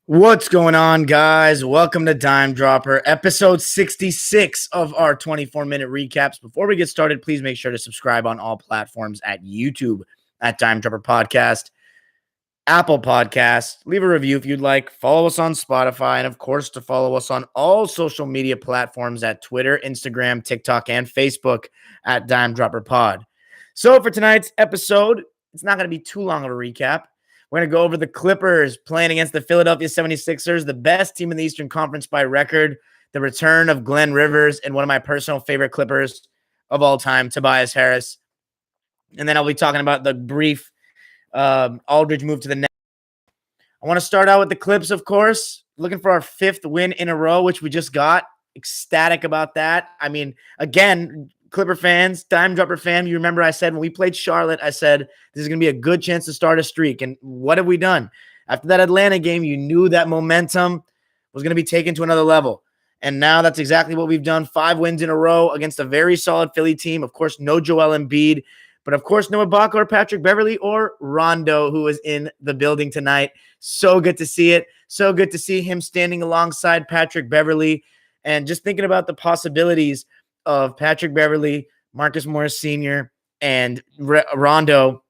What's going on, guys? Welcome to Dime Dropper, episode 66 of our 24-minute recaps. Before we get started, please make sure to subscribe on all platforms at YouTube at Dime Dropper Podcast, Apple Podcast. Leave a review if you'd like. Follow us on Spotify, and of course, to follow us on all social media platforms at Twitter, Instagram, TikTok, and Facebook at Dime Dropper Pod. So for tonight's episode, it's not going to be too long of a recap. We're going to go over the Clippers playing against the Philadelphia 76ers, the best team in the Eastern Conference by record, the return of Glen Rivers, and one of my personal favorite Clippers of all time, Tobias Harris. And then I'll be talking about the brief Aldridge move to the Nets. I want to start out with the Clips, of course, looking for our fifth win in a row, which we just got. Ecstatic about that. I mean, again, Clipper fans, Dime Dropper fan, you remember I said when we played Charlotte, I said this is going to be a good chance to start a streak. And what have we done? After that Atlanta game, you knew that momentum was going to be taken to another level. And now that's exactly what we've done. 5 wins in a row against a very solid Philly team. Of course, no Joel Embiid, but of course, no Ibaka or Patrick Beverley or Rondo, who is in the building tonight. So good to see it. So good to see him standing alongside Patrick Beverley and just thinking about the possibilities of Patrick Beverley, Marcus Morris Sr., and Rondo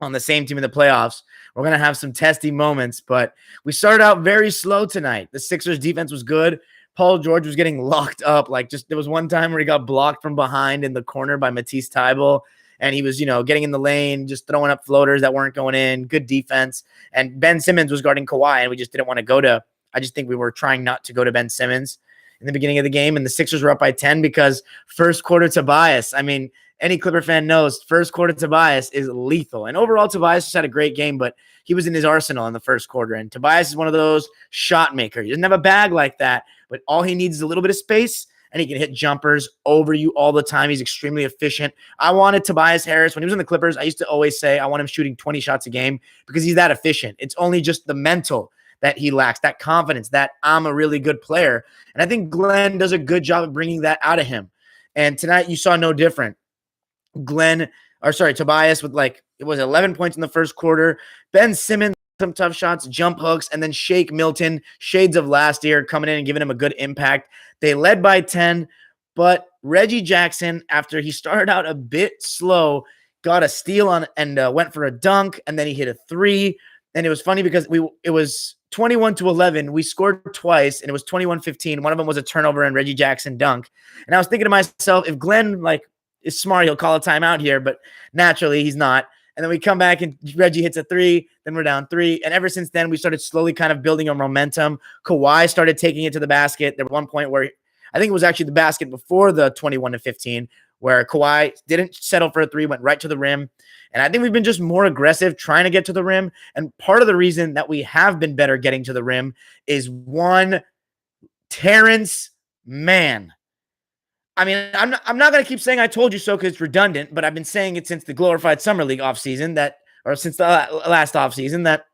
on the same team in the playoffs. We're going to have some testy moments, but we started out very slow tonight. The Sixers defense was good. Paul George was getting locked up. There was one time where he got blocked from behind in the corner by Matisse Thybulle, and he was, getting in the lane, just throwing up floaters that weren't going in. Good defense. And Ben Simmons was guarding Kawhi, and we just didn't want to go to – I just think we were trying not to go to Ben Simmons in the beginning of the game, and the Sixers were up by 10 because first quarter Tobias, I mean, any Clipper fan knows first quarter Tobias is lethal. And overall, Tobias just had a great game, but he was in his arsenal in the first quarter. And Tobias is one of those shot makers. He doesn't have a bag like that, but all he needs is a little bit of space, and he can hit jumpers over you all the time. He's extremely efficient. I wanted Tobias Harris. When he was in the Clippers, I used to always say I want him shooting 20 shots a game because he's that efficient. It's only just the mental that he lacks, that confidence, that I'm a really good player. And I think Glen does a good job of bringing that out of him. And tonight you saw no different. Tobias with 11 points in the first quarter. Ben Simmons, some tough shots, jump hooks, and then Shake Milton, shades of last year, coming in and giving him a good impact. They led by 10, but Reggie Jackson, after he started out a bit slow, got a steal on and went for a dunk, and then he hit a 3. And it was funny because it was 21-11. We scored twice, and it was 21-15. One of them was a turnover and Reggie Jackson dunk. And I was thinking to myself, if Glen is smart, he'll call a timeout here, but naturally he's not. And then we come back and Reggie hits a 3, then we're down 3. And ever since then, we started slowly kind of building our momentum. Kawhi started taking it to the basket. There was one point where I think it was actually the basket before the 21-15, where Kawhi didn't settle for a 3, went right to the rim. And I think we've been just more aggressive trying to get to the rim. And part of the reason that we have been better getting to the rim is one Terrence Mann. I mean, I'm not going to keep saying I told you so because it's redundant, but I've been saying it since the glorified Summer League offseason since the last offseason that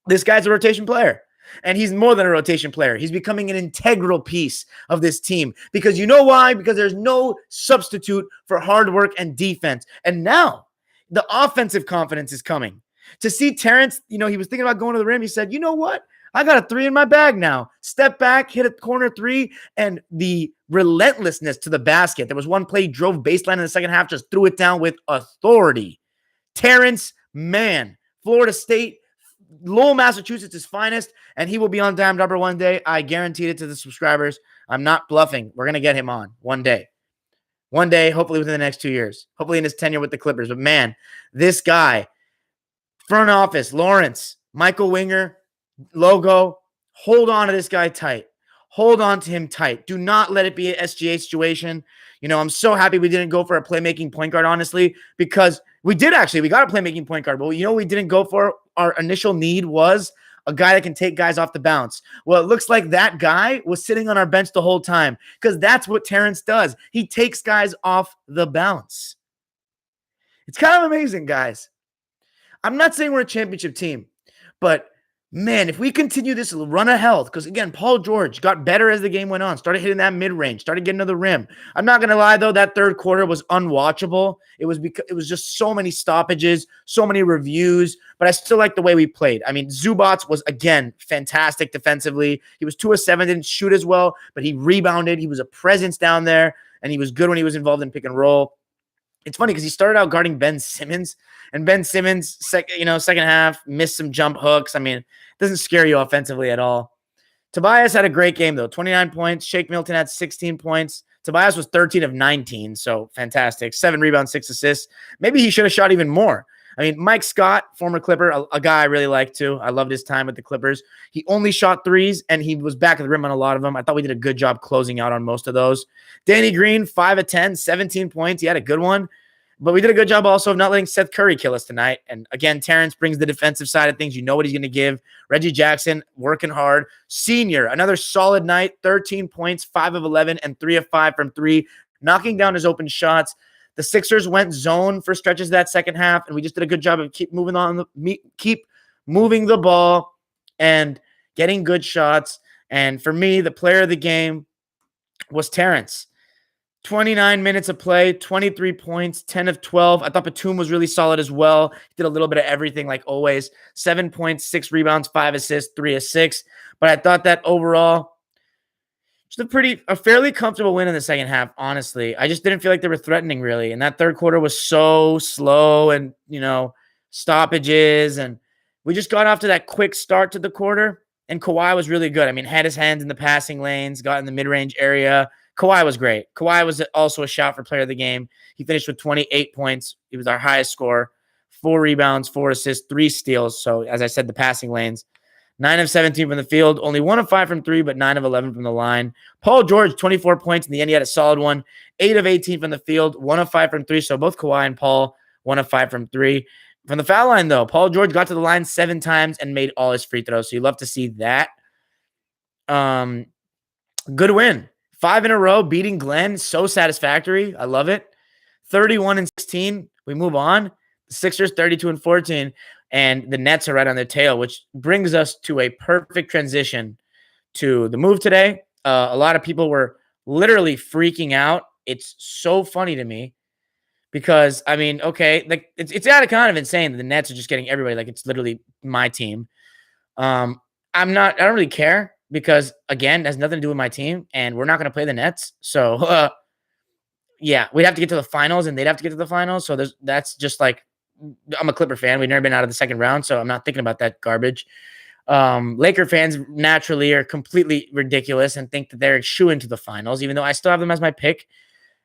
this guy's a rotation player. And he's more than a rotation player. He's becoming an integral piece of this team. Because you know why? Because there's no substitute for hard work and defense. And now the offensive confidence is coming. To see Terrence, he was thinking about going to the rim. He said, you know what? I got a 3 in my bag now. Step back, hit a corner 3, and the relentlessness to the basket. There was one play, he drove baseline in the second half, just threw it down with authority. Terrence Mann, Florida State, Lowell, Massachusetts' finest, and he will be on Dime Dropper one day. I guaranteed it to the subscribers. I'm not bluffing. We're going to get him on one day. One day, hopefully within the next 2 years. Hopefully in his tenure with the Clippers. But man, this guy, front office, Lawrence, Michael Winger, Logo, hold on to this guy tight. Hold on to him tight. Do not let it be an SGA situation. I'm so happy we didn't go for a playmaking point guard, honestly, because we got a playmaking point guard, but we didn't go for? Our initial need was a guy that can take guys off the bounce. Well, it looks like that guy was sitting on our bench the whole time because that's what Terrence does. He takes guys off the bounce. It's kind of amazing, guys. I'm not saying we're a championship team, But man, if we continue this run of health, because again, Paul George got better as the game went on, started hitting that mid-range, started getting to the rim. I'm not gonna lie though, that third quarter was unwatchable. It was just so many stoppages, so many reviews, but I still like the way we played. I mean, Zubats was again fantastic defensively. He was 2 of 7, didn't shoot as well, but he rebounded. He was a presence down there, and he was good when he was involved in pick and roll. It's funny because he started out guarding Ben Simmons, and Ben Simmons, second half, missed some jump hooks. I mean, it doesn't scare you offensively at all. Tobias had a great game, though. 29 points. Shake Milton had 16 points. Tobias was 13 of 19, so fantastic. 7 rebounds, 6 assists. Maybe he should have shot even more. I mean, Mike Scott, former Clipper, a guy I really like too. I loved his time with the Clippers. He only shot threes, and he was back at the rim on a lot of them. I thought we did a good job closing out on most of those. Danny Green, 5 of 10, 17 points. He had a good one. But we did a good job also of not letting Seth Curry kill us tonight. And again, Terrence brings the defensive side of things. You know what he's going to give. Reggie Jackson working hard. Senior, another solid night, 13 points, 5 of 11, and 3 of 5 from 3, knocking down his open shots. The Sixers went zone for stretches of that second half, and we just did a good job of keep moving the ball and getting good shots. And for me, the player of the game was Terrence. 29 minutes of play, 23 points, 10 of 12. I thought Batum was really solid as well. He did a little bit of everything like always. 7 points, 6 rebounds, 5 assists, 3 of 6. But I thought that overall, just a fairly comfortable win in the second half, honestly. I just didn't feel like they were threatening really. And that third quarter was so slow and, stoppages. And we just got off to that quick start to the quarter. And Kawhi was really good. I mean, had his hands in the passing lanes, got in the mid-range area. Kawhi was great. Kawhi was also a shout for player of the game. He finished with 28 points. He was our highest scorer. 4 rebounds, 4 assists, 3 steals. So, as I said, the passing lanes. 9 of 17 from the field. Only 1 of 5 from 3, but 9 of 11 from the line. Paul George, 24 points. In the end, he had a solid one. 8 of 18 from the field. 1 of 5 from 3. So, both Kawhi and Paul, 1 of 5 from 3. From the foul line, though, Paul George got to the line 7 times and made all his free throws. So, you love to see that. Good win. 5 in a row, beating Glen. So satisfactory. I love it. 31 and 16. We move on. The Sixers 32 and 14. And the Nets are right on their tail, which brings us to a perfect transition to the move today. A lot of people were literally freaking out. It's so funny to me because, I mean, okay, like it's kind of insane that the Nets are just getting everybody. Like, it's literally my team. I don't really care. Because, again, it has nothing to do with my team, and we're not going to play the Nets. So, yeah, we'd have to get to the finals, and they'd have to get to the finals. So that's just like I'm a Clipper fan. We've never been out of the second round, so I'm not thinking about that garbage. Laker fans naturally are completely ridiculous and think that they're shoo-in to the finals, even though I still have them as my pick.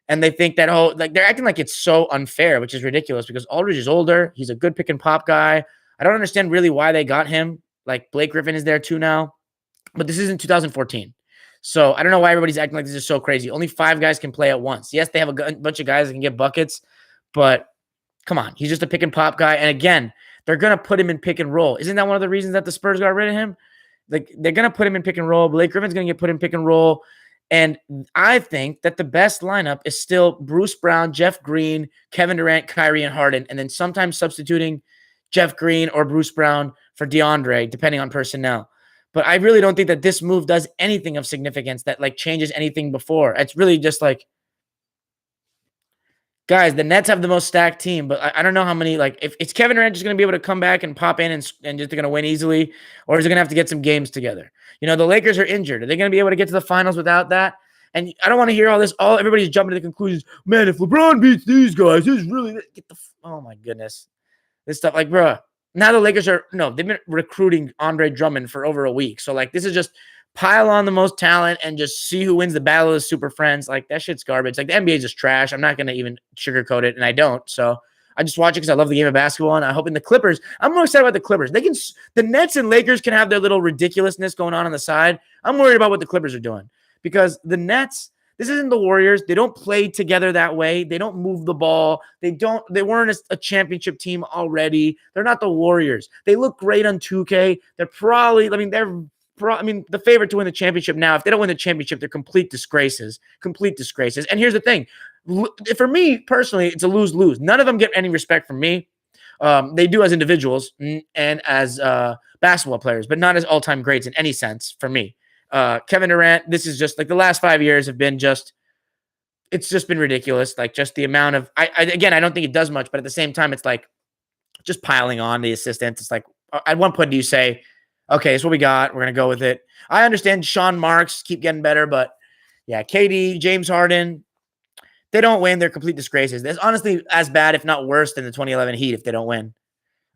And they think that, they're acting like it's so unfair, which is ridiculous because Aldridge is older. He's a good pick-and-pop guy. I don't understand really why they got him. Like, Blake Griffin is there too now. But this isn't 2014. So I don't know why everybody's acting like this is so crazy. Only 5 guys can play at once. Yes, they have a bunch of guys that can get buckets, but come on. He's just a pick and pop guy. And again, they're going to put him in pick and roll. Isn't that one of the reasons that the Spurs got rid of him? Like, they're going to put him in pick and roll. Blake Griffin's going to get put in pick and roll. And I think that the best lineup is still Bruce Brown, Jeff Green, Kevin Durant, Kyrie, and Harden, and then sometimes substituting Jeff Green or Bruce Brown for DeAndre, depending on personnel. But I really don't think that this move does anything of significance that, like, changes anything before. It's really just like, guys, the Nets have the most stacked team, but I don't know how many, like, if it's Kevin Durant just going to be able to come back and pop in and just going to win easily, or is it going to have to get some games together? The Lakers are injured. Are they going to be able to get to the finals without that? And I don't want to hear all this. Everybody's jumping to the conclusions. Man, if LeBron beats these guys, it's really oh my goodness, this stuff. Like, bro. Now the Lakers they've been recruiting Andre Drummond for over a week. So, like, this is just pile on the most talent and just see who wins the battle of the super friends. Like, that shit's garbage. Like, the NBA is just trash. I'm not going to even sugarcoat it, and I don't. So, I just watch it because I love the game of basketball, and I hope in the Clippers. I'm more excited about the Clippers. The Nets and Lakers can have their little ridiculousness going on the side. I'm worried about what the Clippers are doing because the Nets – this isn't the Warriors. They don't play together that way. They don't move the ball. They weren't a championship team already. They're not the Warriors. They look great on 2K. They're probably, the favorite to win the championship now. If they don't win the championship, they're complete disgraces. Complete disgraces. And here's the thing. For me, personally, it's a lose-lose. None of them get any respect from me. They do as individuals and as basketball players, but not as all-time greats in any sense for me. Kevin Durant, this is just like the last 5 years have been just, it's just been ridiculous. Like just the amount of, again, I don't think it does much, but at the same time, it's like just piling on the assistants. It's like, at one point, do you say, okay, it's what we got. We're going to go with it. I understand Sean Marks keep getting better, but yeah, KD, James Harden, they don't win. They're complete disgraces. It's honestly as bad, if not worse, than the 2011 Heat if they don't win.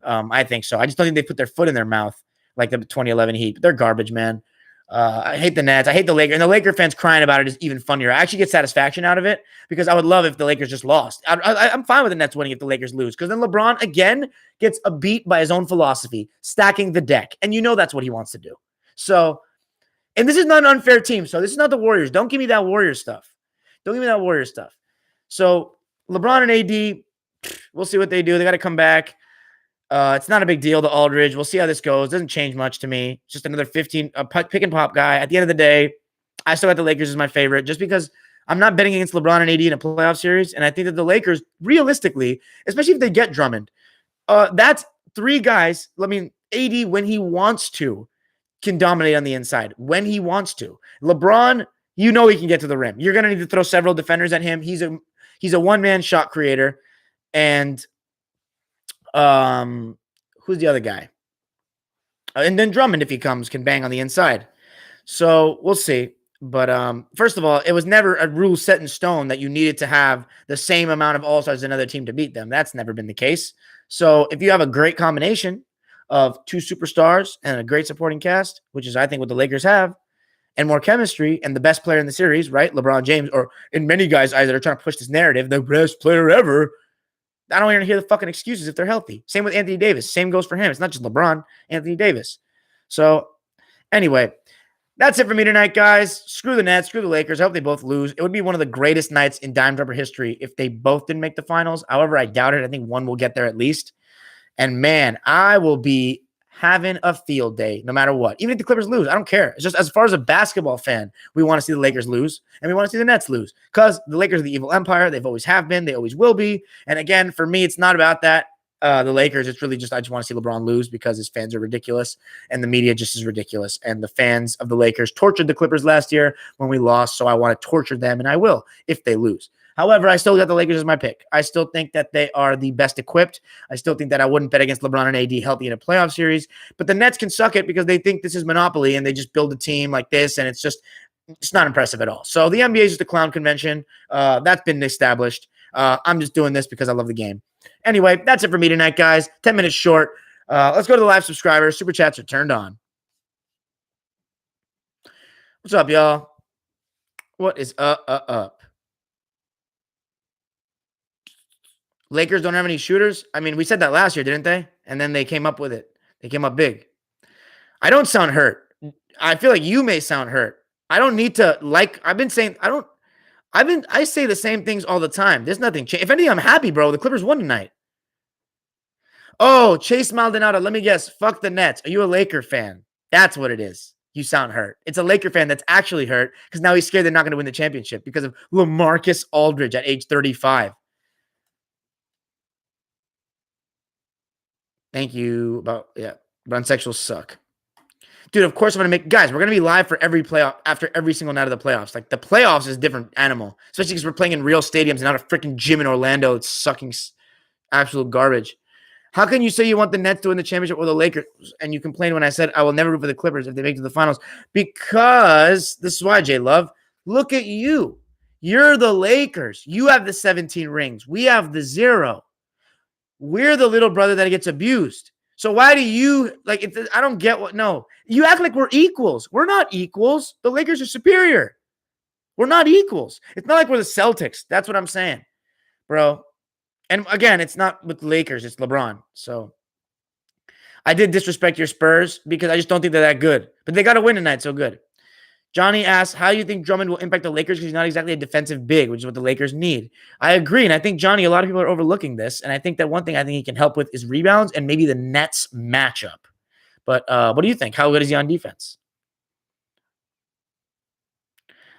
I think so. I just don't think they put their foot in their mouth like the 2011 Heat. They're garbage, man. I hate the Nets. I hate the Lakers. And the Laker fans crying about it is even funnier. I actually get satisfaction out of it because I would love if the Lakers just lost. I'm fine with the Nets winning if the Lakers lose because then LeBron, again, gets a beat by his own philosophy, stacking the deck. And you know that's what he wants to do. So, and this is not an unfair team. So this is not the Warriors. Don't give me that Warriors stuff. Don't give me that Warriors stuff. So LeBron and AD, we'll see what they do. They got to come back. It's not a big deal to Aldridge. We'll see how this goes. Doesn't change much to me. It's just another 15 pick and pop guy. At the end of the day, I still got the Lakers as my favorite just because I'm not betting against LeBron and AD in a playoff series. And I think that the Lakers, realistically, especially if they get Drummond, that's three guys. I mean, AD, when he wants to, can dominate on the inside. When he wants to. LeBron, you know he can get to the rim. You're going to need to throw several defenders at him. He's a one-man shot creator. And who's the other guy? And then Drummond, if he comes, can bang on the inside. So we'll see. But first of all, it was never a rule set in stone that you needed to have the same amount of all-stars as another team to beat them. That's never been the case. So if you have a great combination of two superstars and a great supporting cast, which is, I think, what the Lakers have, and more chemistry and the best player in the series, right? LeBron James, or in many guys' eyes that are trying to push this narrative, the best player ever. I don't want to hear the fucking excuses if they're healthy. Same with Anthony Davis. Same goes for him. It's not just LeBron, Anthony Davis. So anyway, that's it for me tonight, guys. Screw the Nets. Screw the Lakers. I hope they both lose. It would be one of the greatest nights in Dime Dropper history if they both didn't make the finals. However, I doubt it. I think one will get there at least. And man, I will be having a field day no matter what. Even if the Clippers lose, I don't care. It's just as far as a basketball fan, we want to see the Lakers lose and we want to see the Nets lose because the Lakers are the evil empire. They've always have been. They always will be. And again, for me, it's not about that. The Lakers, it's really just I just want to see LeBron lose because his fans are ridiculous and the media just is ridiculous. And the fans of the Lakers tortured the Clippers last year when we lost, so I want to torture them, and I will if they lose. However, I still got the Lakers as my pick. I still think that they are the best equipped. I still think that I wouldn't bet against LeBron and AD healthy in a playoff series. But the Nets can suck it because they think this is Monopoly and they just build a team like this, and it's not impressive at all. So the NBA is just a clown convention. That's been established. I'm just doing this because I love the game. Anyway, that's it for me tonight, guys. 10 minutes short. Let's go to the live subscribers. Super chats are turned on. What's up, y'all? What is up? Lakers don't have any shooters? I mean, we said that last year, didn't they? And then they came up with it. They came up big. I don't sound hurt. I feel like you may sound hurt. I don't need to I've been saying, I say the same things all the time. There's nothing changed. If anything, I'm happy, bro. The Clippers won tonight. Oh, Chase Maldonado. Let me guess. Fuck the Nets. Are you a Laker fan? That's what it is. You sound hurt. It's a Laker fan that's actually hurt because now he's scared they're not going to win the championship because of LaMarcus Aldridge at age 35. Thank you. Bronsexuals suck. Dude, of course I'm going to guys, we're going to be live for every playoff after every single night of the playoffs. Like the playoffs is a different animal, especially because we're playing in real stadiums and not a freaking gym in Orlando. It's sucking absolute garbage. How can you say you want the Nets to win the championship or the Lakers? And you complain when I said I will never root for the Clippers if they make it to the finals because this is why, J Love, look at you. You're the Lakers. You have the 17 rings. We have the 0. We're the little brother that gets abused. So why do you I don't get what? No, you act like we're equals. We're not equals. The Lakers are superior. We're not equals. It's not like we're the Celtics. That's what I'm saying, bro. And again, it's not with the Lakers. It's LeBron. So I did disrespect your Spurs because I just don't think they're that good. But they got to win tonight. So good. Johnny asks, how do you think Drummond will impact the Lakers? Because he's not exactly a defensive big, which is what the Lakers need. I agree. And I think, Johnny, a lot of people are overlooking this. And I think that one thing I think he can help with is rebounds and maybe the Nets matchup. But what do you think? How good is he on defense?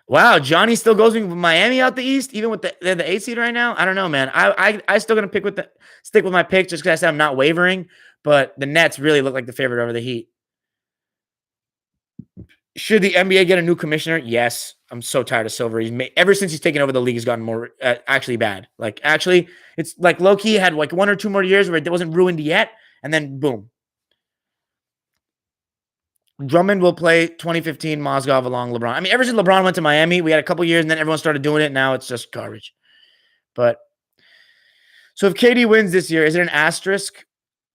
Wow, Johnny still goes with Miami out the East, even with the 8 seed right now. I don't know, man. I still gonna stick with my pick just because I said I'm not wavering. But the Nets really look like the favorite over the Heat. Should the NBA get a new commissioner? Yes. I'm so tired of Silver. Ever since he's taken over the league, he's gotten more actually bad. Like actually, it's like low key had like 1 or 2 more years where it wasn't ruined yet, and then boom. Drummond will play 2015 Mozgov along LeBron. I mean, ever since LeBron went to Miami, we had a couple years, and then everyone started doing it. Now it's just garbage. But so if KD wins this year, is it an asterisk?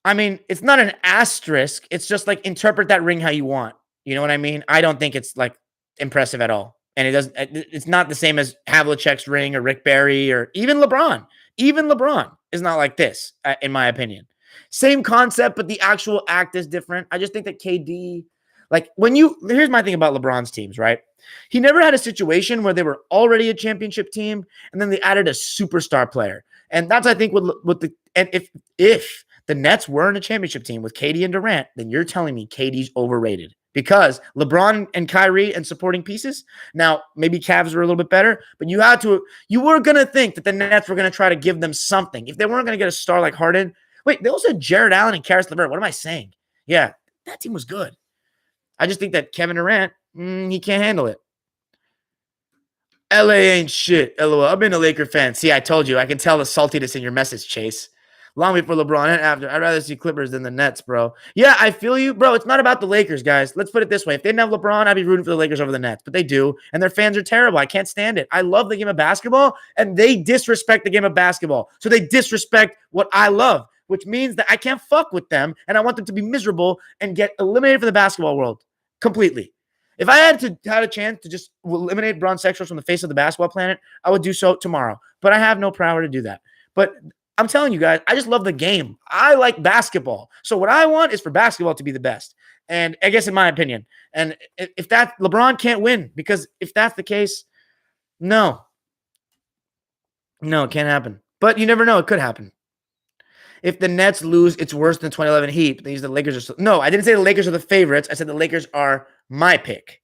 I mean, it's not an asterisk. It's just like interpret that ring how you want. You know what I mean? I don't think it's like impressive at all. And it doesn't. It's not the same as Havlicek's ring or Rick Barry or even LeBron. Even LeBron is not like this, in my opinion. Same concept, but the actual act is different. I just think that KD, like here's my thing about LeBron's teams, right? He never had a situation where they were already a championship team and then they added a superstar player. And that's, I think, and if the Nets weren't a championship team with KD and Durant, then you're telling me KD's overrated because LeBron and Kyrie and supporting pieces. Now, maybe Cavs were a little bit better, but you were going to think that the Nets were going to try to give them something. If they weren't going to get a star like Harden, wait, they also had Jared Allen and Karis LeVert. What am I saying? Yeah, that team was good. I just think that Kevin Durant, he can't handle it. LA ain't shit. LOL. I've been a Laker fan. See, I told you. I can tell the saltiness in your message, Chase. Long before LeBron and after. I'd rather see Clippers than the Nets, bro. Yeah, I feel you. Bro, it's not about the Lakers, guys. Let's put it this way. If they didn't have LeBron, I'd be rooting for the Lakers over the Nets. But they do, and their fans are terrible. I can't stand it. I love the game of basketball, and they disrespect the game of basketball. So they disrespect what I love, which means that I can't fuck with them, and I want them to be miserable and get eliminated from the basketball world completely. If I had a chance to just eliminate bronzosexuals from the face of the basketball planet, I would do so tomorrow. But I have no power to do that. But I'm telling you guys, I just love the game. I like basketball. So what I want is for basketball to be the best. And I guess in my opinion. And if that LeBron can't win, because if that's the case, no. No, it can't happen. But you never know. It could happen. If the Nets lose, it's worse than 2011 Heat. The Lakers are still, no, I didn't say the Lakers are the favorites. I said the Lakers are my pick.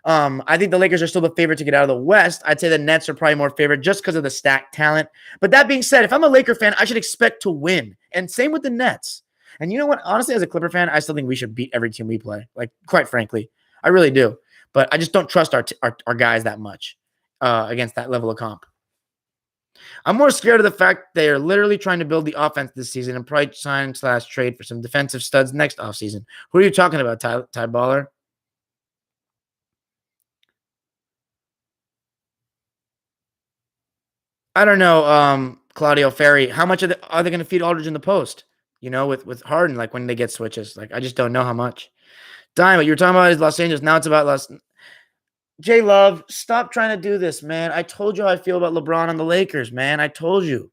I think the Lakers are still the favorite to get out of the West. I'd say the Nets are probably more favored just because of the stacked talent. But that being said, if I'm a Laker fan, I should expect to win. And same with the Nets. And you know what? Honestly, as a Clipper fan, I still think we should beat every team we play. Like, quite frankly, I really do. But I just don't trust our guys that much against that level of comp. I'm more scared of the fact they are literally trying to build the offense this season and probably sign/trade for some defensive studs next offseason. Who are you talking about, Ty Baller? I don't know, Claudio Ferri. How much are they going to feed Aldridge in the post? You know, with Harden, like when they get switches. Like, I just don't know how much. Diamond, you were talking about is Los Angeles. Now it's about J Love, stop trying to do this, man. I told you how I feel about LeBron and the Lakers, man. I told you.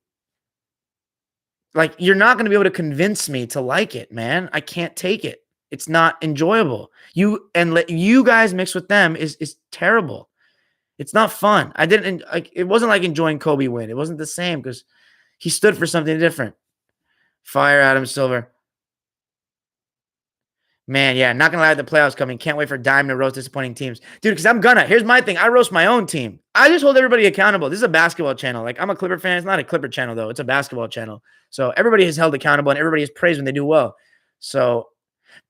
Like, you're not going to be able to convince me to like it, man. I can't take it. It's not enjoyable. Let you guys mix with them is terrible. It's not fun. It wasn't like enjoying Kobe win. It wasn't the same because he stood for something different. Fire Adam Silver. Man, yeah, not gonna lie, the playoffs coming. Can't wait for Dime to roast disappointing teams. Dude, because here's my thing. I roast my own team. I just hold everybody accountable. This is a basketball channel. Like, I'm a Clipper fan. It's not a Clipper channel, though. It's a basketball channel. So everybody is held accountable and everybody is praised when they do well. So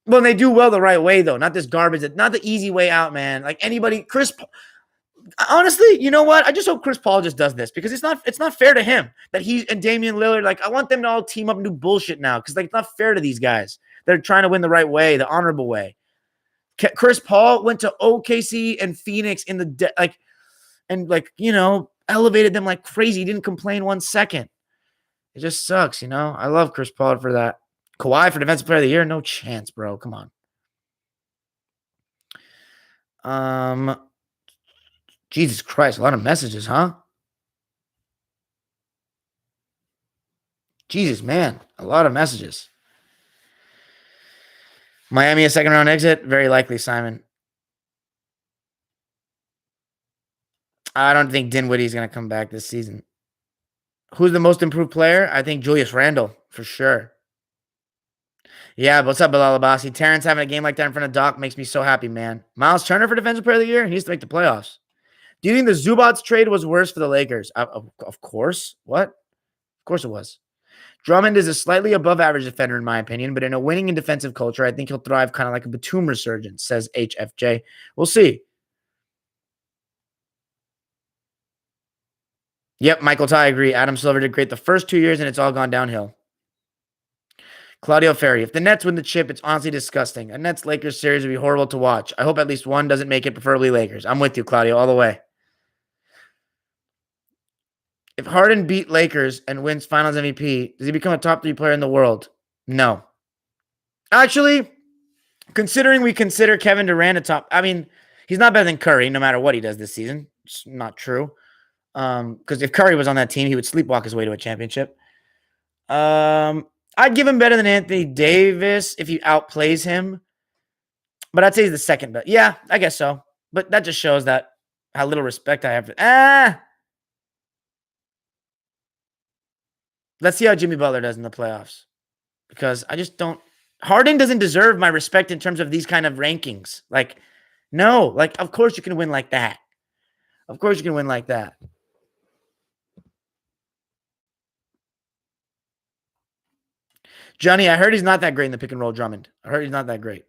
when they do well the right way, though, not this garbage, not the easy way out, man. Like anybody, honestly, you know what? I just hope Chris Paul just does this because it's not fair to him that he and Damian Lillard, like, I want them to all team up and do bullshit now because, like, it's not fair to these guys. They're trying to win the right way, the honorable way. Chris Paul went to OKC and Phoenix elevated them like crazy. He didn't complain 1 second. It just sucks, you know? I love Chris Paul for that. Kawhi for Defensive Player of the Year? No chance, bro. Come on. Jesus Christ, a lot of messages, huh? Jesus, man, a lot of messages. Miami a second round exit? Very likely, Simon. I don't think Dinwiddie is going to come back this season. Who's the most improved player? I think Julius Randle, for sure. Yeah, what's up, Bilal Abbasi? Terrence having a game like that in front of Doc makes me so happy, man. Miles Turner for Defensive Player of the Year? He needs to make the playoffs. Do you think the Zubats trade was worse for the Lakers? Of course. What? Of course it was. Drummond is a slightly above average defender, in my opinion, but in a winning and defensive culture, I think he'll thrive kind of like a Batum resurgence, says HFJ. We'll see. Yep, Michael Ty, I agree. Adam Silver did great the first 2 years, and it's all gone downhill. Claudio Ferri, if the Nets win the chip, it's honestly disgusting. A Nets-Lakers series would be horrible to watch. I hope at least one doesn't make it, preferably Lakers. I'm with you, Claudio, all the way. If Harden beat Lakers and wins Finals MVP, does he become a top 3 player in the world? No. Actually, considering we consider Kevin Durant a top, I mean, he's not better than Curry no matter what he does this season. It's not true. Because if Curry was on that team, he would sleepwalk his way to a championship. I'd give him better than Anthony Davis if he outplays him. But I'd say he's the second best. Yeah, I guess so. But that just shows that how little respect I have for. Let's see how Jimmy Butler does in the playoffs. Because I just don't. Harden doesn't deserve my respect in terms of these kind of rankings. Like, no. Like, of course you can win like that. Of course you can win like that. Johnny, I heard he's not that great in the pick and roll, Drummond. I heard he's not that great.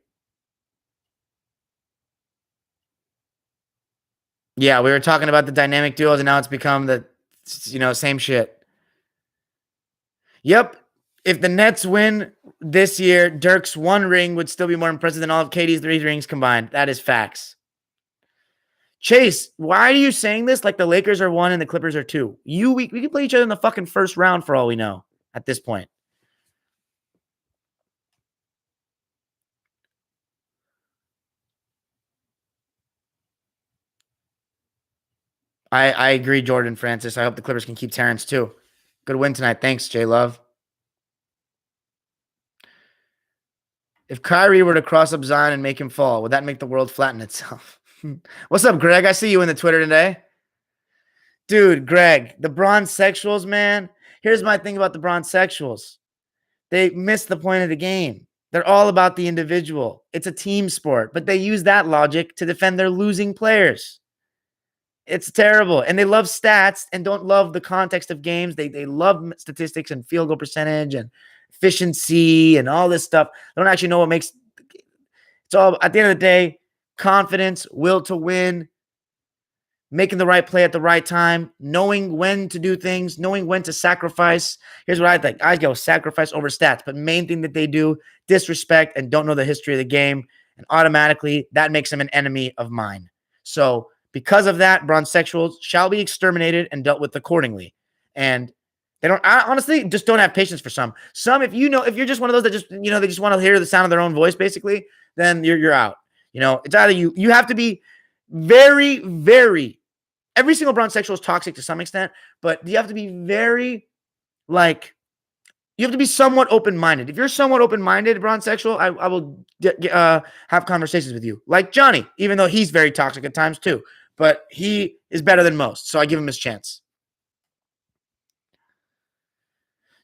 Yeah, we were talking about the dynamic duos, and now it's become the, same shit. Yep. If the Nets win this year, Dirk's 1 ring would still be more impressive than all of KD's 3 rings combined. That is facts. Chase, why are you saying this like the Lakers are 1 and the Clippers are 2? We can play each other in the fucking first round for all we know at this point. I agree, Jordan Francis. I hope the Clippers can keep Terrence too. Good win tonight. Thanks, J Love. If Kyrie were to cross up Zion and make him fall, would that make the world flatten itself? What's up, Greg? I see you in the Twitter today. Dude, Greg, the bronzesexuals, man. Here's my thing about the bronzesexuals. They miss the point of the game. They're all about the individual. It's a team sport, but they use that logic to defend their losing players. It's terrible. And they love stats and don't love the context of games. They love statistics and field goal percentage and efficiency and all this stuff. They don't actually know what makes it's all at the end of the day, confidence, will to win, making the right play at the right time, knowing when to do things, knowing when to sacrifice. Here's what I think. I go sacrifice over stats, but main thing that they do, disrespect and don't know the history of the game. And automatically that makes them an enemy of mine. So because of that, bronzesexuals shall be exterminated and dealt with accordingly. And they don't, I honestly just don't have patience for some. Some, if you're just one of those that just, they just want to hear the sound of their own voice, basically, then you're out. It's either you have to be very, very, every single bronzesexual is toxic to some extent, but you have to be very, you have to be somewhat open-minded. If you're somewhat open-minded, bronzesexual, I will have conversations with you. Like Johnny, even though he's very toxic at times too, but he is better than most, so I give him his chance.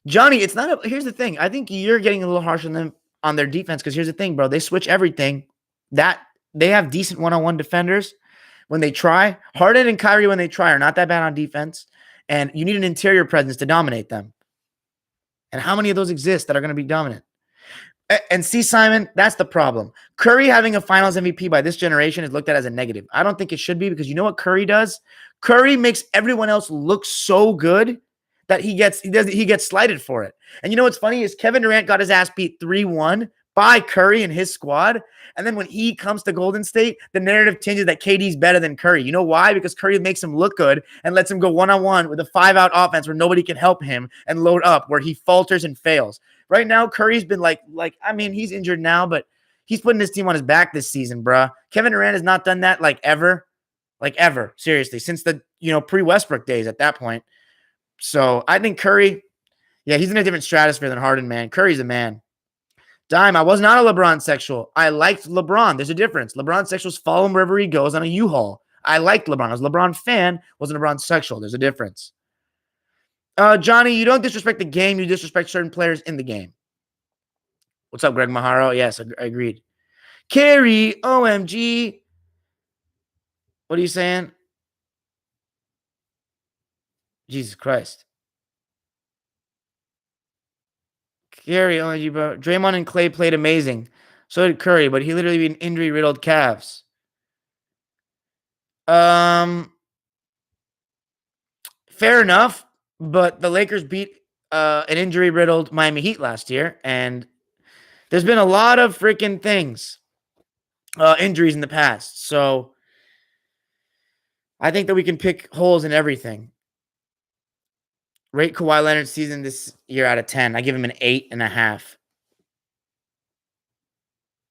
Johnny, it's not here's the thing. I think you're getting a little harsh on them on their defense because here's the thing, bro. They switch everything. That they have decent one-on-one defenders when they try. Harden and Kyrie, when they try, are not that bad on defense. And you need an interior presence to dominate them. And how many of those exist that are going to be dominant? And see, Simon, that's the problem. Curry having a finals MVP by this generation is looked at as a negative. I don't think it should be because you know what Curry does? Curry makes everyone else look so good that he gets slighted for it. And you know what's funny is Kevin Durant got his ass beat 3-1 by Curry and his squad. And then when he comes to Golden State, the narrative changes that KD's better than Curry. You know why? Because Curry makes him look good and lets him go one-on-one with a 5-out offense where nobody can help him and load up where he falters and fails. Right now, Curry's been he's injured now, but he's putting his team on his back this season, bruh. Kevin Durant has not done that ever. Seriously, since the, pre-Westbrook days at that point. So I think Curry, yeah, he's in a different stratosphere than Harden, man. Curry's a man. Dime, I was not a LeBron sexual. I liked LeBron. There's a difference. LeBron sexuals follow him wherever he goes on a U-Haul. I liked LeBron. I was a LeBron fan, wasn't a LeBron sexual. There's a difference. Johnny, you don't disrespect the game. You disrespect certain players in the game. What's up, Greg Maharo? Yes, I agreed. Carrie, OMG. What are you saying? Jesus Christ. Gary, oh, you bro. Draymond and Clay played amazing. So did Curry, but he literally been injury riddled calves. Um, Fair enough, but the Lakers beat an injury riddled Miami Heat last year, and there's been a lot of freaking things, injuries in the past. So I think that we can pick holes in everything. Rate Kawhi Leonard's season this year out of 10. I give him an 8.5.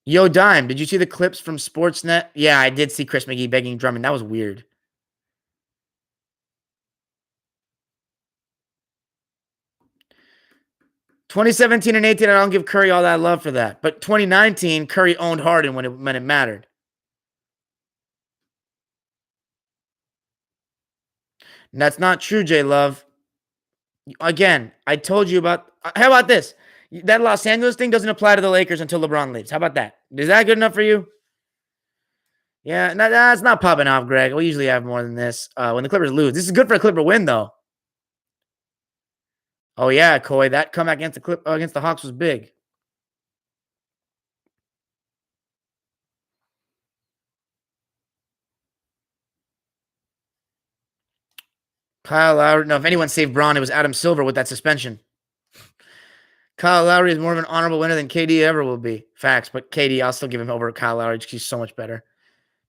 Yo, Dime, did you see the clips from Sportsnet? Yeah, I did see Chris McGee begging Drummond. That was weird. 2017 and 18, I don't give Curry all that love for that. But 2019, Curry owned Harden when it mattered. And that's not true, J Love. Again, I told you about. How about this? That Los Angeles thing doesn't apply to the Lakers until LeBron leaves. How about that? Is that good enough for you? Yeah, that's not popping off, Greg. We usually have more than this. When the Clippers lose, this is good for a Clipper win, though. Oh yeah, Coy, that comeback against the Hawks was big. Kyle Lowry. No, if anyone saved Braun, it was Adam Silver with that suspension. Kyle Lowry is more of an honorable winner than KD ever will be. Facts, but KD, I'll still give him over Kyle Lowry because he's so much better.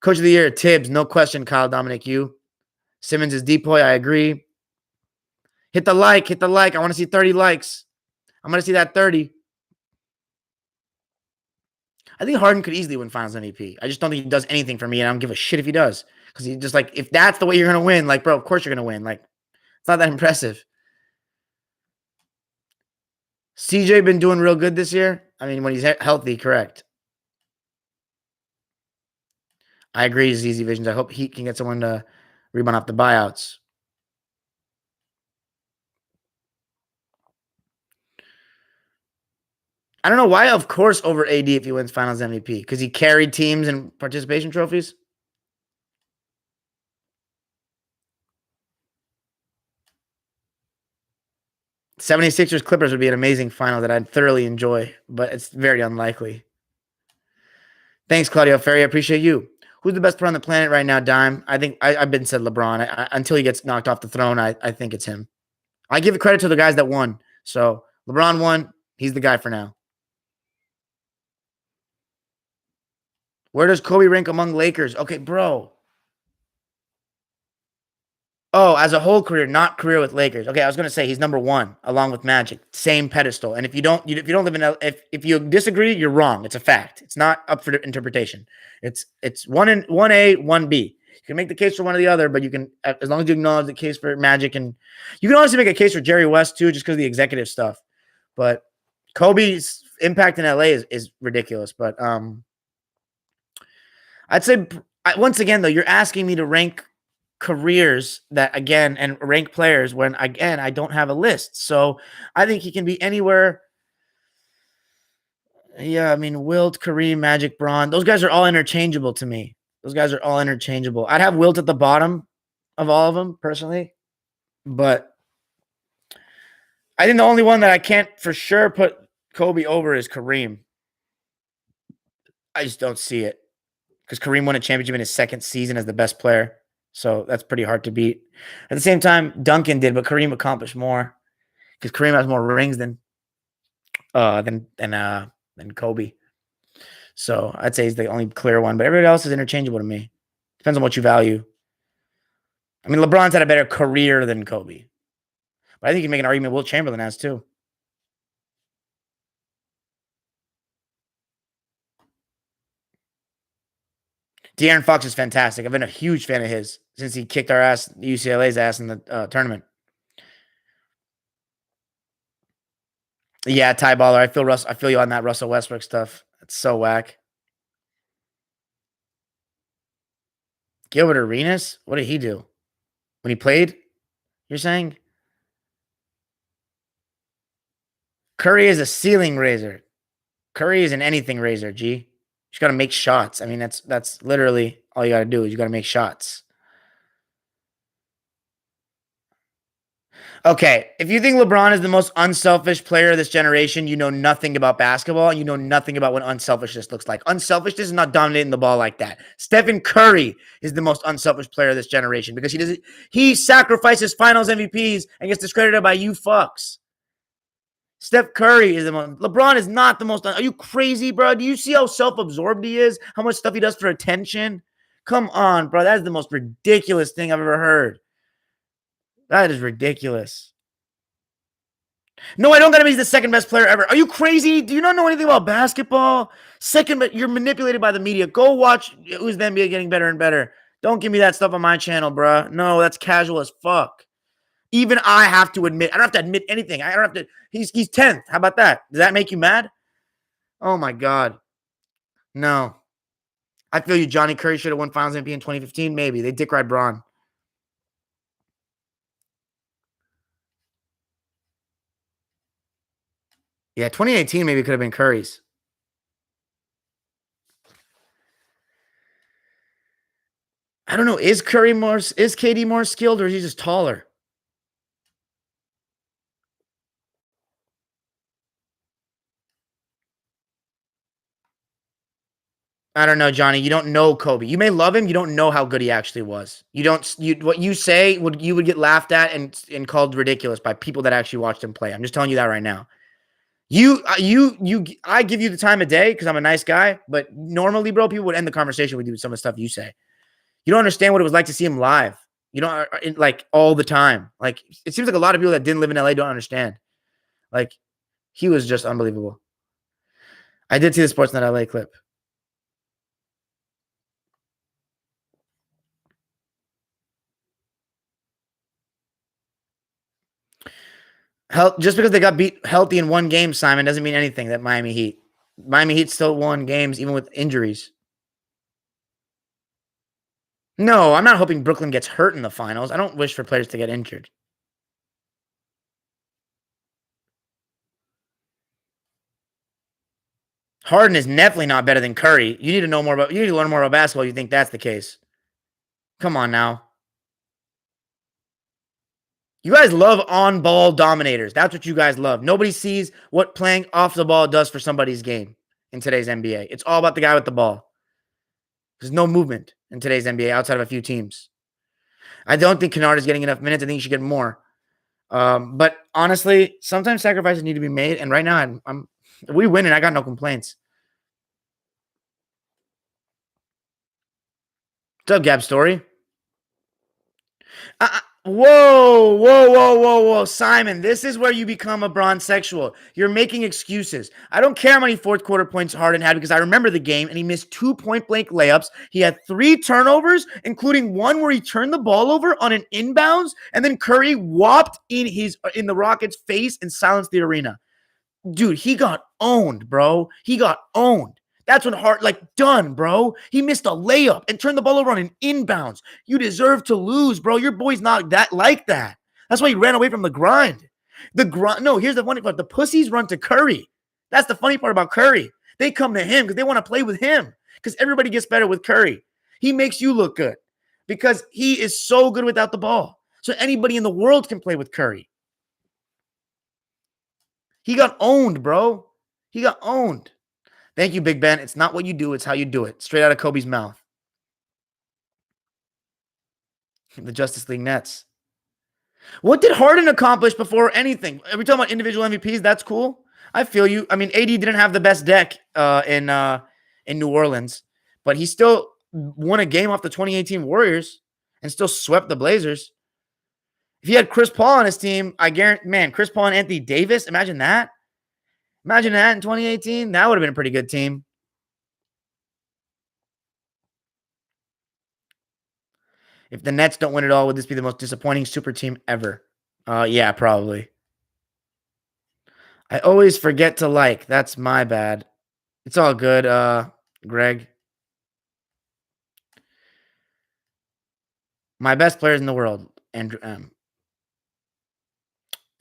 Coach of the year, Tibbs, no question. Kyle Dominic, you. Simmons is Depoy. I agree. Hit the like. Hit the like. I want to see 30 likes. I'm going to see that 30. I think Harden could easily win Finals MVP. I just don't think he does anything for me, and I don't give a shit if he does. Because he just like, if that's the way you're going to win, like, bro, of course you're going to win. Like, it's not that impressive. CJ been doing real good this year. I mean, when he's healthy, correct. I agree. It's easy visions. I hope Heat can get someone to rebound off the buyouts. I don't know why, of course, over AD if he wins Finals MVP. Because he carried teams in participation trophies. 76ers Clippers would be an amazing final that I'd thoroughly enjoy, but it's very unlikely. Thanks, Claudio Ferry. I appreciate you. Who's the best player on the planet right now, Dime? I think I've been said LeBron. Until he gets knocked off the throne, I think it's him. I give credit to the guys that won. So LeBron won. He's the guy for now. Where does Kobe rank among Lakers? Okay, bro. Oh, as a whole career, not career with Lakers. Okay, I was gonna say he's number one along with Magic, same pedestal. And if you don't live in if you disagree, you're wrong. It's a fact. It's not up for interpretation. It's one A, one B. You can make the case for one or the other, but you can, as long as you acknowledge the case for Magic, and you can also make a case for Jerry West too, just because of the executive stuff. But Kobe's impact in LA is ridiculous. But I'd say once again though, you're asking me to rank careers that again and rank players when again I don't have a list. So I think he can be anywhere. Yeah, I mean Wilt, Kareem, Magic, Braun, those guys are all interchangeable to me. Those guys are all interchangeable. I'd have Wilt at the bottom of all of them personally, but I think the only one that I can't for sure put Kobe over is Kareem. I just don't see it because Kareem won a championship in his second season as the best player. So that's pretty hard to beat. At the same time, Duncan did, but Kareem accomplished more because Kareem has more rings than Kobe. So I'd say he's the only clear one, but everybody else is interchangeable to me. Depends on what you value. I mean, LeBron's had a better career than Kobe, but I think you can make an argument Wilt Chamberlain has too. De'Aaron Fox is fantastic. I've been a huge fan of his since he kicked our ass, UCLA's ass in the tournament. Yeah, Ty Baller. I feel you on that Russell Westbrook stuff. It's so whack. Gilbert Arenas? What did he do? When he played? You're saying? Curry is a ceiling raiser. Curry is an anything raiser, G. You just gotta make shots. I mean, that's literally all you gotta do is you gotta make shots. Okay, if you think LeBron is the most unselfish player of this generation, you know nothing about basketball. You know nothing about what unselfishness looks like. Unselfishness is not dominating the ball like that. Stephen Curry is the most unselfish player of this generation because he sacrifices Finals MVPs and gets discredited by you fucks. Steph Curry is the most. LeBron is not the most. Are you crazy, bro? Do you see how self-absorbed he is? How much stuff he does for attention? Come on, bro. That is the most ridiculous thing I've ever heard. That is ridiculous. No, I don't gotta be the second best player ever. Are you crazy? Do you not know anything about basketball? Second, but you're manipulated by the media. Go watch who's the NBA getting better and better. Don't give me that stuff on my channel, bro. No, that's casual as fuck. Even I have to admit, I don't have to admit anything. I don't have to. He's 10th. How about that? Does that make you mad? Oh my God. No. I feel you. Johnny Curry should have won Finals MVP in 2015. Maybe. They dick ride Braun. Yeah, 2018 maybe could have been Curry's. I don't know. Is KD more skilled or is he just taller? I don't know, Johnny. You don't know Kobe. You may love him. You don't know how good he actually was. You don't. What you say would get laughed at and called ridiculous by people that actually watched him play. I'm just telling you that right now. I give you the time of day because I'm a nice guy. But normally, bro, people would end the conversation with you with some of the stuff you say. You don't understand what it was like to see him live. You don't like all the time. Like it seems like a lot of people that didn't live in LA don't understand. Like he was just unbelievable. I did see the Sportsnet LA clip. Just because they got beat healthy in one game, Simon, doesn't mean anything. That Miami Heat still won games even with injuries. No, I'm not hoping Brooklyn gets hurt in the finals. I don't wish for players to get injured. Harden is definitely not better than Curry. You need to know more about. You need to learn more about basketball. You think that's the case? Come on now. You guys love on-ball dominators. That's what you guys love. Nobody sees what playing off the ball does for somebody's game in today's NBA. It's all about the guy with the ball. There's no movement in today's NBA outside of a few teams. I don't think Kennard is getting enough minutes. I think he should get more. But honestly, sometimes sacrifices need to be made. And right now, we win, and I got no complaints. What's up, Gab Story? Whoa, Simon, this is where you become a bronzexual. You're making excuses. I don't care how many fourth quarter points Harden had because I remember the game and he missed 2 point-blank layups. He had 3 turnovers, including one where he turned the ball over on an inbounds, and then Curry whopped in the Rockets' face and silenced the arena. Dude, he got owned, bro. He got owned. That's when done, bro. He missed a layup and turned the ball over on an inbounds. You deserve to lose, bro. Your boy's not that like that. That's why he ran away from the grind. No, here's the funny part. The pussies run to Curry. That's the funny part about Curry. They come to him because they want to play with him because everybody gets better with Curry. He makes you look good because he is so good without the ball. So anybody in the world can play with Curry. He got owned, bro. He got owned. Thank you, Big Ben. It's not what you do, it's how you do it. Straight out of Kobe's mouth. The Justice League Nets. What did Harden accomplish before anything? Are we talking about individual MVPs? That's cool. I feel you. I mean, AD didn't have the best deck in New Orleans, but he still won a game off the 2018 Warriors and still swept the Blazers. If he had Chris Paul on his team, I guarantee, man, Chris Paul and Anthony Davis, imagine that. Imagine that in 2018. That would have been a pretty good team. If the Nets don't win it all, would this be the most disappointing super team ever? Yeah, probably. I always forget to like. That's my bad. It's all good, Greg. My best players in the world, Andrew M.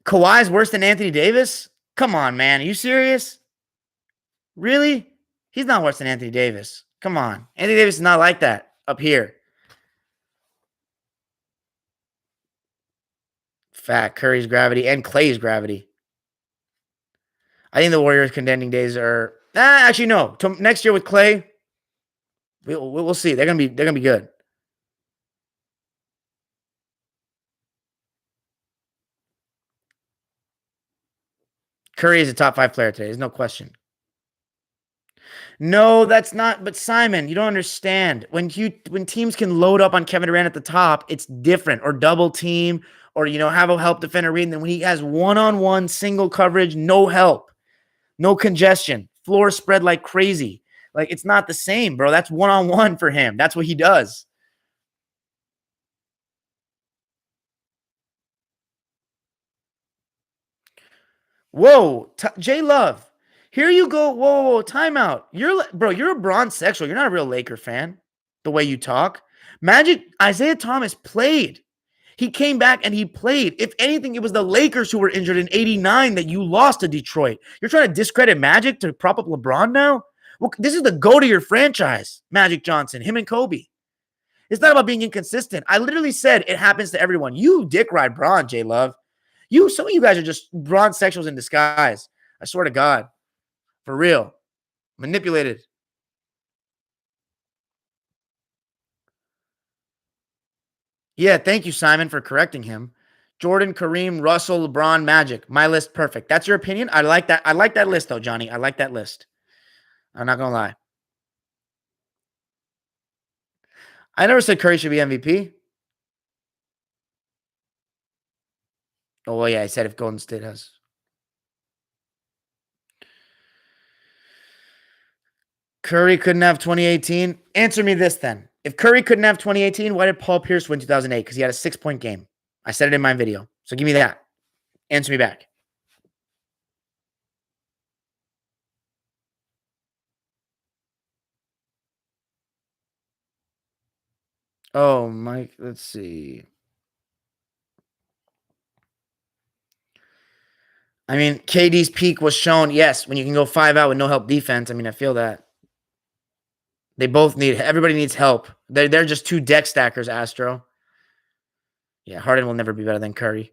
Kawhi's worse than Anthony Davis? Come on, man. Are you serious? Really? He's not worse than Anthony Davis. Come on. Anthony Davis is not like that up here. Fat Curry's gravity and Clay's gravity. I think the Warriors' contending days are. Actually, no. Next year with Clay, we'll see. They're gonna be good. Curry is a top 5 player today. There's no question. No, that's not. But Simon, you don't understand. When teams can load up on Kevin Durant at the top, it's different. Or double team, or have a help defender read. And then when he has one-on-one single coverage, no help, no congestion, floor spread like crazy. Like it's not the same, bro. That's one-on-one for him. That's what he does. Whoa, J Love. Here you go. Whoa, timeout. You're a bronze sexual. You're not a real Laker fan. The way you talk. Magic, Isaiah Thomas played. He came back and he played. If anything, it was the Lakers who were injured in '89 that you lost to Detroit. You're trying to discredit Magic to prop up LeBron now? Well, this is the go to your franchise, Magic Johnson, him and Kobe. It's not about being inconsistent. I literally said it happens to everyone. You dick ride Bron, J Love. Some of you guys are just bronze sexuals in disguise. I swear to God. For real. Manipulated. Yeah, thank you, Simon, for correcting him. Jordan, Kareem, Russell, LeBron, Magic. My list, perfect. That's your opinion? I like that. I like that list, though, Johnny. I like that list. I'm not going to lie. I never said Curry should be MVP. Oh, well, yeah, I said if Golden State has. Curry couldn't have 2018. Answer me this then. If Curry couldn't have 2018, why did Paul Pierce win 2008? Because he had a 6-point game. I said it in my video. So give me that. Answer me back. Oh, Mike, let's see. I mean, KD's peak was shown, yes, when you can go 5 out with no help defense. I mean, I feel that. Everybody needs help. They're just 2 deck stackers, Astro. Yeah, Harden will never be better than Curry.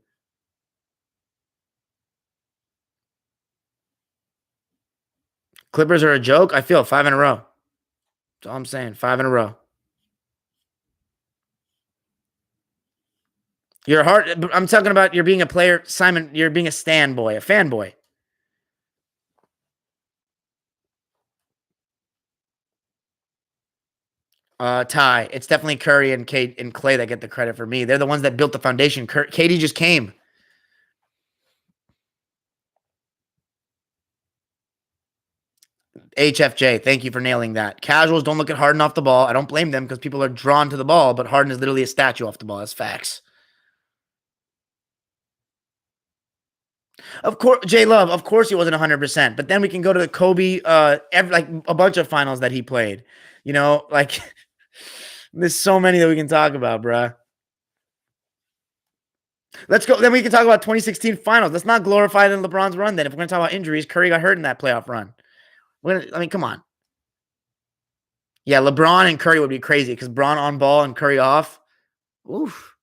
Clippers are a joke. I feel 5 in a row. That's all I'm saying. 5 in a row. I'm talking about you're being a player, Simon. You're being a fanboy. Ty. It's definitely Curry and Clay that get the credit for me. They're the ones that built the foundation. KD just came. HFJ, thank you for nailing that. Casuals don't look at Harden off the ball. I don't blame them because people are drawn to the ball, but Harden is literally a statue off the ball. That's facts. Of course, J Love, of course he wasn't 100%, but then we can go to the Kobe, like a bunch of finals that he played. Like there's so many that we can talk about, bruh. Let's go. Then we can talk about 2016 finals. Let's not glorify the LeBron's run then. If we're going to talk about injuries, Curry got hurt in that playoff run. Come on. Yeah, LeBron and Curry would be crazy because Bron on ball and Curry off. Oof.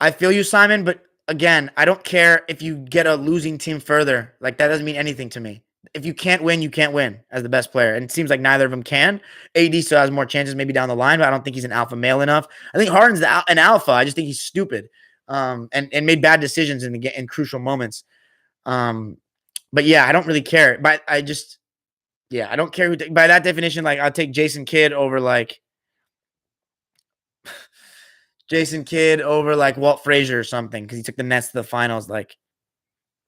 I feel you, Simon, but again, I don't care if you get a losing team further. Like, that doesn't mean anything to me. If you can't win, you can't win as the best player. And it seems like neither of them can. AD still has more chances maybe down the line, but I don't think he's an alpha male enough. I think Harden's an alpha. I just think he's stupid and made bad decisions in crucial moments. But yeah, I don't really care. But I don't care who. By that definition, like I'll take Jason Kidd over like Walt Frazier or something because he took the Nets to the finals. Like,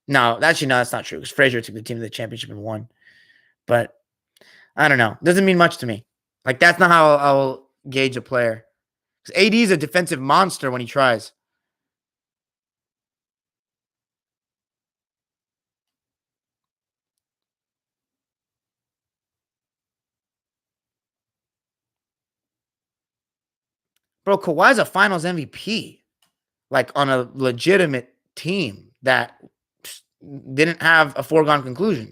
no, actually, no, that's not true because Frazier took the team to the championship and won. But I don't know. Doesn't mean much to me. Like, that's not how I'll gauge a player. Because AD is a defensive monster when he tries. Bro, Kawhi's a finals MVP. Like, on a legitimate team that didn't have a foregone conclusion.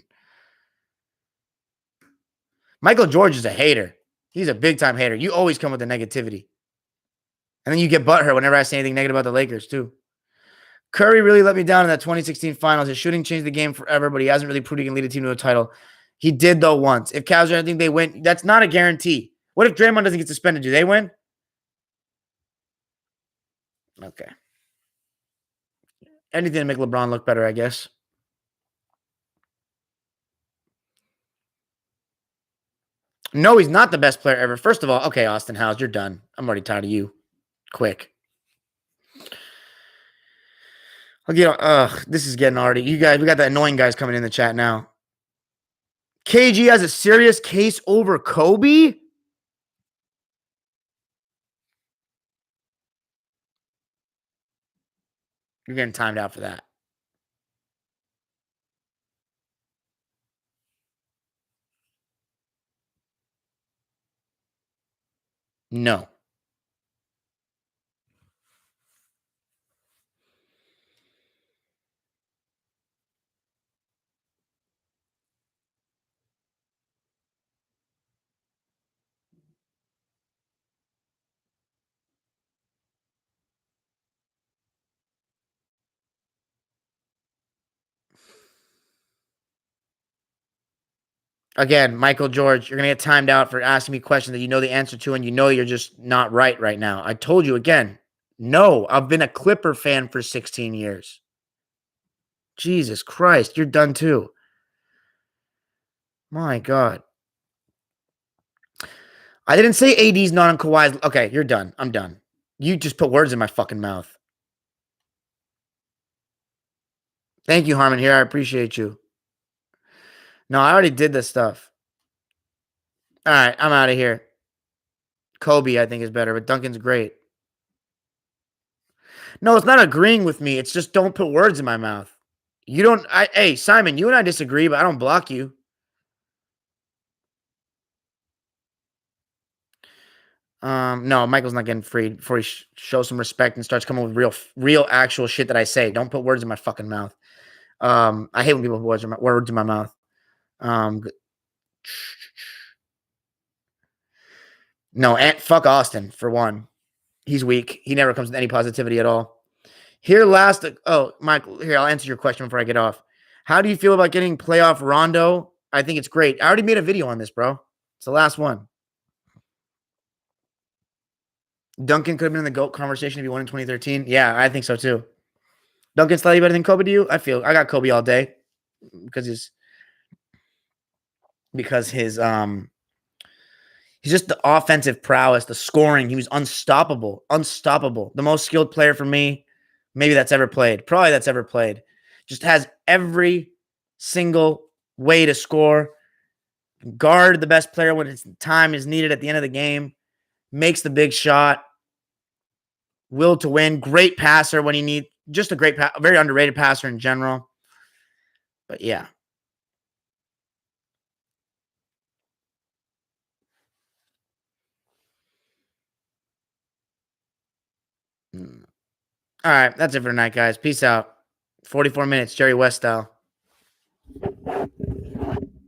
Michael George is a hater. He's a big-time hater. You always come with the negativity. And then you get butthurt whenever I say anything negative about the Lakers, too. Curry really let me down in that 2016 finals. His shooting changed the game forever, but he hasn't really proved he can lead a team to a title. He did, though, once. If Cavs are anything, they win. That's not a guarantee. What if Draymond doesn't get suspended? Do they win? Okay. Anything to make LeBron look better, I guess. No, he's not the best player ever. First of all, okay, Austin Howes, you're done. I'm already tired of you. Quick. This is getting already. You guys, we got the annoying guys coming in the chat now. KG has a serious case over Kobe? You're getting timed out for that. No. Again, Michael George, you're going to get timed out for asking me questions that you know the answer to and you know you're just not right now. I told you again, no, I've been a Clipper fan for 16 years. Jesus Christ, you're done too. My God. I didn't say AD's not on Kawhi's. Okay, you're done. I'm done. You just put words in my fucking mouth. Thank you, Harmon. Here, I appreciate you. No, I already did this stuff. All right, I'm out of here. Kobe, I think, is better, but Duncan's great. No, it's not agreeing with me. It's just don't put words in my mouth. You don't. Hey, Simon, you and I disagree, but I don't block you. No, Michael's not getting freed before he shows some respect and starts coming with real, actual shit that I say. Don't put words in my fucking mouth. I hate when people put words in my mouth. No, and fuck Austin for one. He's weak. He never comes with any positivity at all. Here last. Oh, Michael. Here, I'll answer your question before I get off. How do you feel about getting playoff Rondo? I think it's great. I already made a video on this, bro. It's the last one. Duncan could have been in the GOAT conversation if he won in 2013. Yeah, I think so too. Duncan slightly better than Kobe to you? I got Kobe all day because his he's just the offensive prowess, the scoring. He was unstoppable. The most skilled player for me, maybe that's ever played. Probably that's ever played. Just has every single way to score. Guard the best player when time is needed at the end of the game. Makes the big shot. Will to win. Great passer when you need. Just a great, very underrated passer in general. But yeah. All right. That's it for tonight, guys. Peace out. 44 minutes, Jerry West style.